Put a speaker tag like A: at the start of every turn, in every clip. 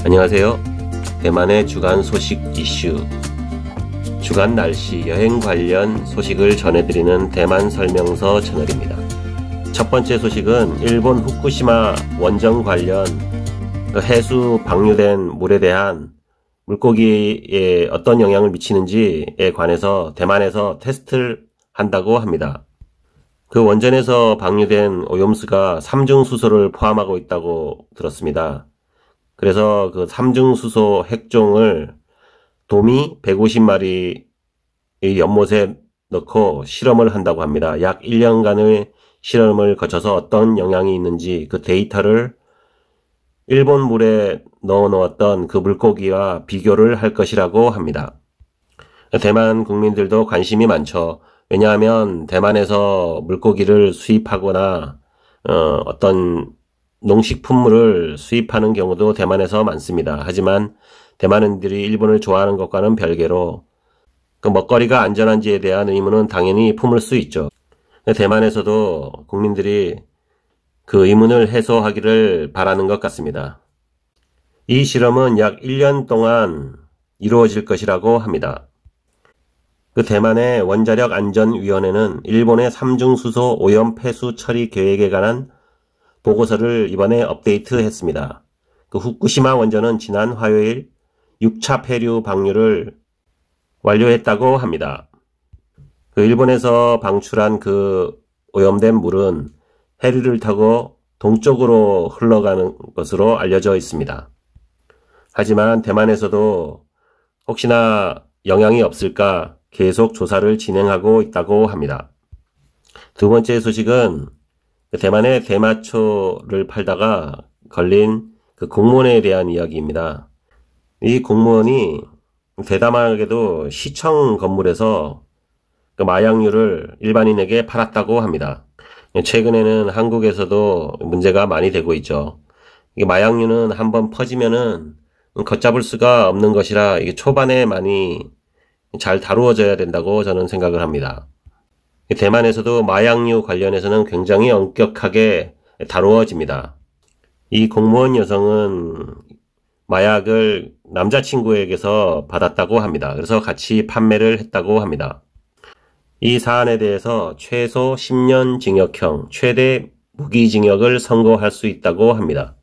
A: 안녕하세요. 대만의 주간 소식 이슈, 주간 날씨, 여행 관련 소식을 전해드리는 대만 설명서 채널입니다. 첫 번째 소식은 일본 후쿠시마 원전 관련 해수 방류된 물에 대한 물고기에 어떤 영향을 미치는지에 관해서 대만에서 테스트를 한다고 합니다. 그 원전에서 방류된 오염수가 삼중수소를 포함하고 있다고 들었습니다. 그래서 그 삼중수소 핵종을 도미 150마리의 연못에 넣고 실험을 한다고 합니다. 약 1년간의 실험을 거쳐서 어떤 영향이 있는지 그 데이터를 일본 물에 넣어 놓았던 그 물고기와 비교를 할 것이라고 합니다. 대만 국민들도 관심이 많죠. 왜냐하면 대만에서 물고기를 수입하거나 어떤 농식품물을 수입하는 경우도 대만에서 많습니다. 하지만 대만인들이 일본을 좋아하는 것과는 별개로 그 먹거리가 안전한지에 대한 의문은 당연히 품을 수 있죠. 대만에서도 국민들이 그 의문을 해소하기를 바라는 것 같습니다. 이 실험은 약 1년 동안 이루어질 것이라고 합니다. 그 대만의 원자력안전위원회는 일본의 삼중수소 오염 폐수 처리 계획에 관한 보고서를 이번에 업데이트했습니다. 그 후쿠시마 원전은 지난 화요일 6차 폐류 방류를 완료했다고 합니다. 그 일본에서 방출한 그 오염된 물은 해류를 타고 동쪽으로 흘러가는 것으로 알려져 있습니다. 하지만 대만에서도 혹시나 영향이 없을까 계속 조사를 진행하고 있다고 합니다. 두 번째 소식은 대만의 대마초를 팔다가 걸린 그 공무원에 대한 이야기입니다. 이 공무원이 대담하게도 시청 건물에서 그 마약류를 일반인에게 팔았다고 합니다. 최근에는 한국에서도 문제가 많이 되고 있죠. 이게 마약류는 한번 퍼지면은 걷잡을 수가 없는 것이라 이게 초반에 많이 잘 다루어져야 된다고 저는 생각을 합니다. 대만에서도 마약류 관련해서는 굉장히 엄격하게 다루어집니다. 이 공무원 여성은 마약을 남자친구에게서 받았다고 합니다. 그래서 같이 판매를 했다고 합니다. 이 사안에 대해서 최소 10년 징역형, 최대 무기징역을 선고할 수 있다고 합니다.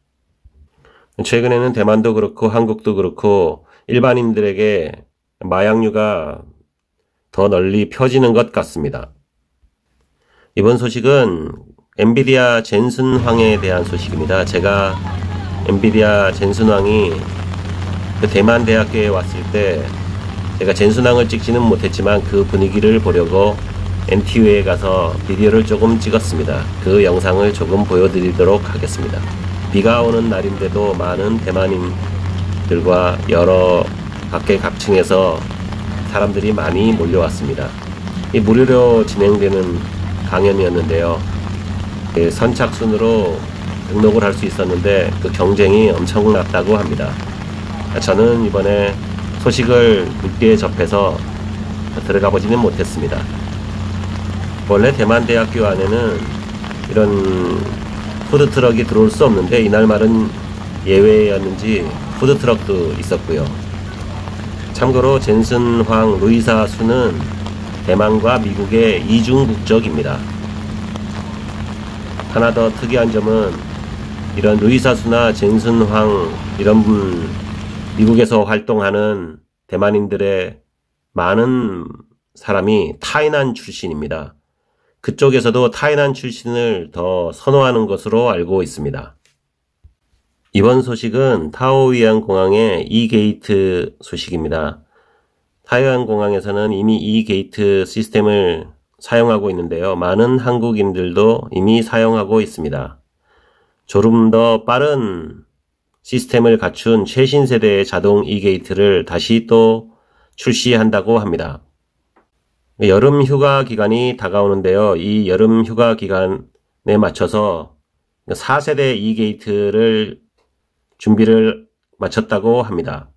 A: 최근에는 대만도 그렇고 한국도 그렇고 일반인들에게 마약류가 더 널리 펴지는 것 같습니다. 이번 소식은 엔비디아 젠슨 황에 대한 소식입니다. 제가 엔비디아 젠슨 황이 그 대만 대학교에 왔을 때 제가 젠슨 황을 찍지는 못했지만 그 분위기를 보려고 NTU에 가서 비디오를 조금 찍었습니다. 그 영상을 조금 보여드리도록 하겠습니다. 비가 오는 날인데도 많은 대만인들과 여러 각계각층에서 사람들이 많이 몰려왔습니다. 이 무료로 진행되는 강연이었는데요. 선착순으로 등록을 할 수 있었는데 그 경쟁이 엄청났다고 합니다. 저는 이번에 소식을 늦게 접해서 들어가 보지는 못했습니다. 원래 대만대학교 안에는 이런 푸드트럭이 들어올 수 없는데 이날 말은 예외였는지 푸드트럭도 있었고요. 참고로 젠슨 황 루이사 수는 대만과 미국의 이중 국적입니다. 하나 더 특이한 점은 이런 루이사 수나 젠슨 황 이런 분 미국에서 활동하는 대만인들의 많은 사람이 타이난 출신입니다. 그쪽에서도 타이난 출신을 더 선호하는 것으로 알고 있습니다. 이번 소식은 타오위안 공항의 E-게이트 소식입니다. 타이완 공항에서는 이미 E-게이트 시스템을 사용하고 있는데요. 많은 한국인들도 이미 사용하고 있습니다. 조금 더 빠른 시스템을 갖춘 최신 세대의 자동 E-게이트를 다시 또 출시한다고 합니다. 여름 휴가 기간이 다가오는데요. 이 여름 휴가 기간에 맞춰서 4세대 E-게이트를 준비를 마쳤다고 합니다.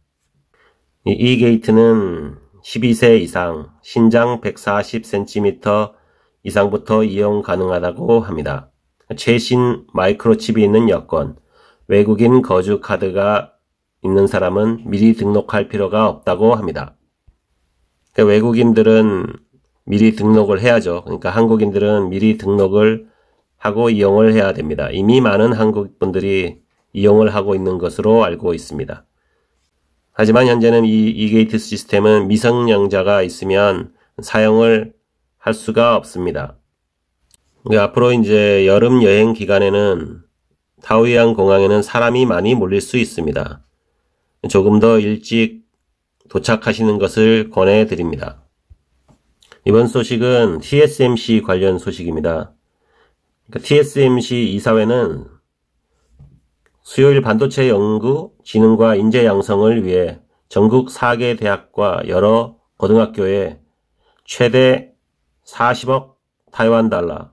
A: 이 E-게이트는 12세 이상, 신장 140cm 이상부터 이용 가능하다고 합니다. 최신 마이크로칩이 있는 여권, 외국인 거주 카드가 있는 사람은 미리 등록할 필요가 없다고 합니다. 그러니까 외국인들은 미리 등록을 해야죠. 그러니까 한국인들은 미리 등록을 하고 이용을 해야 됩니다. 이미 많은 한국 분들이 이용을 하고 있는 것으로 알고 있습니다. 하지만 현재는 이 e게이트 시스템은 미성년자가 있으면 사용을 할 수가 없습니다. 앞으로 이제 여름 여행 기간에는 타오이안 공항에는 사람이 많이 몰릴 수 있습니다. 조금 더 일찍 도착하시는 것을 권해드립니다. 이번 소식은 TSMC 관련 소식입니다. TSMC 이사회는 수요일 반도체 연구, 진흥과 인재 양성을 위해 전국 4개 대학과 여러 고등학교에 최대 40억 타이완 달러,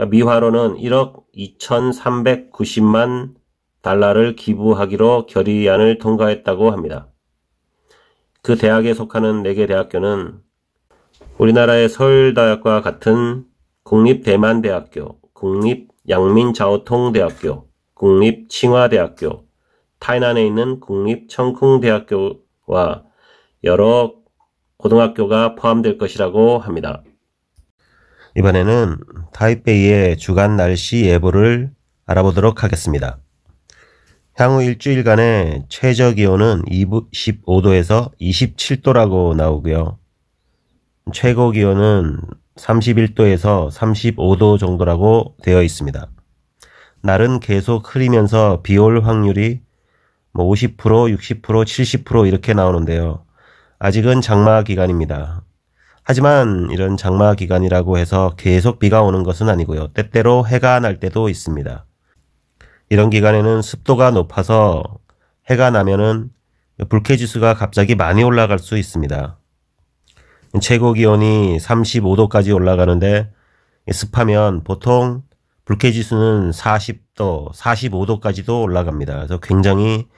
A: 미화로는 1억 2,390만 달러를 기부하기로 결의안을 통과했다고 합니다. 그 대학에 속하는 4개 대학교는 우리나라의 서울대학과 같은 국립대만대학교, 국립양민자오통대학교, 국립칭화대학교, 타이난에 있는 국립청쿵대학교와 여러 고등학교가 포함될 것이라고 합니다. 이번에는 타이베이의 주간 날씨 예보를 알아보도록 하겠습니다. 향후 일주일간의 최저 기온은 25도에서 27도라고 나오고요. 최고 기온은 31도에서 35도 정도라고 되어 있습니다. 날은 계속 흐리면서 비올 확률이 50%, 60%, 70% 이렇게 나오는데요. 아직은 장마 기간입니다. 하지만 이런 장마 기간이라고 해서 계속 비가 오는 것은 아니고요. 때때로 해가 날 때도 있습니다. 이런 기간에는 습도가 높아서 해가 나면은 불쾌지수가 갑자기 많이 올라갈 수 있습니다. 최고 기온이 35도까지 올라가는데 습하면 보통 불쾌지수는 40도, 45도까지도 올라갑니다. 그래서 굉장히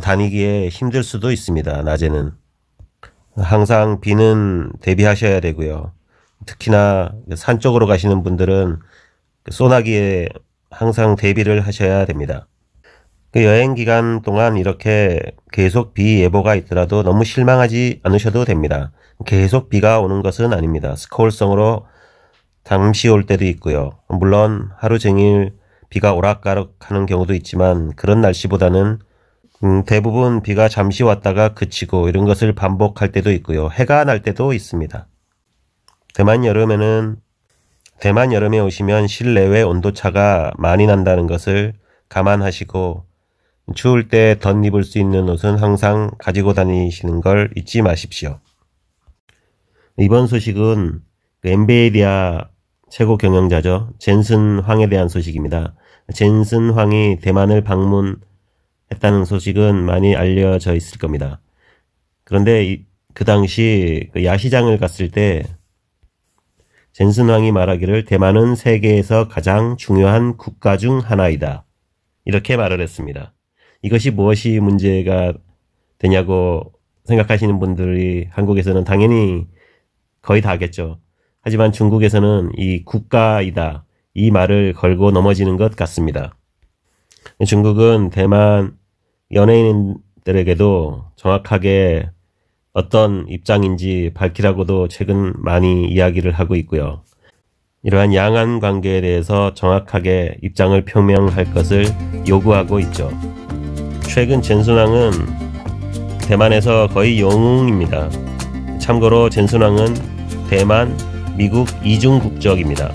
A: 다니기에 힘들 수도 있습니다. 낮에는. 항상 비는 대비하셔야 되고요. 특히나 산 쪽으로 가시는 분들은 소나기에 항상 대비를 하셔야 됩니다. 여행 기간 동안 이렇게 계속 비 예보가 있더라도 너무 실망하지 않으셔도 됩니다. 계속 비가 오는 것은 아닙니다. 스코울성으로 잠시 올 때도 있고요. 물론 하루 종일 비가 오락가락 하는 경우도 있지만 그런 날씨보다는 대부분 비가 잠시 왔다가 그치고 이런 것을 반복할 때도 있고요. 해가 날 때도 있습니다. 대만 여름에 오시면 실내외 온도차가 많이 난다는 것을 감안하시고 추울 때 덧입을 수 있는 옷은 항상 가지고 다니시는 걸 잊지 마십시오. 이번 소식은 엔비디아 최고 경영자죠. 젠슨 황에 대한 소식입니다. 젠슨 황이 대만을 방문했다는 소식은 많이 알려져 있을 겁니다. 그런데 그 당시 야시장을 갔을 때 젠슨 황이 말하기를 대만은 세계에서 가장 중요한 국가 중 하나이다. 이렇게 말을 했습니다. 이것이 무엇이 문제가 되냐고 생각하시는 분들이 한국에서는 당연히 거의 다겠죠. 하지만 중국에서는 이 국가이다 이 말을 걸고 넘어지는 것 같습니다. 중국은 대만 연예인들에게도 정확하게 어떤 입장인지 밝히라고도 최근 많이 이야기를 하고 있고요. 이러한 양안 관계에 대해서 정확하게 입장을 표명할 것을 요구하고 있죠. 최근 젠순왕은 대만에서 거의 영웅입니다. 참고로 젠순왕은 대만, 미국 이중 국적입니다.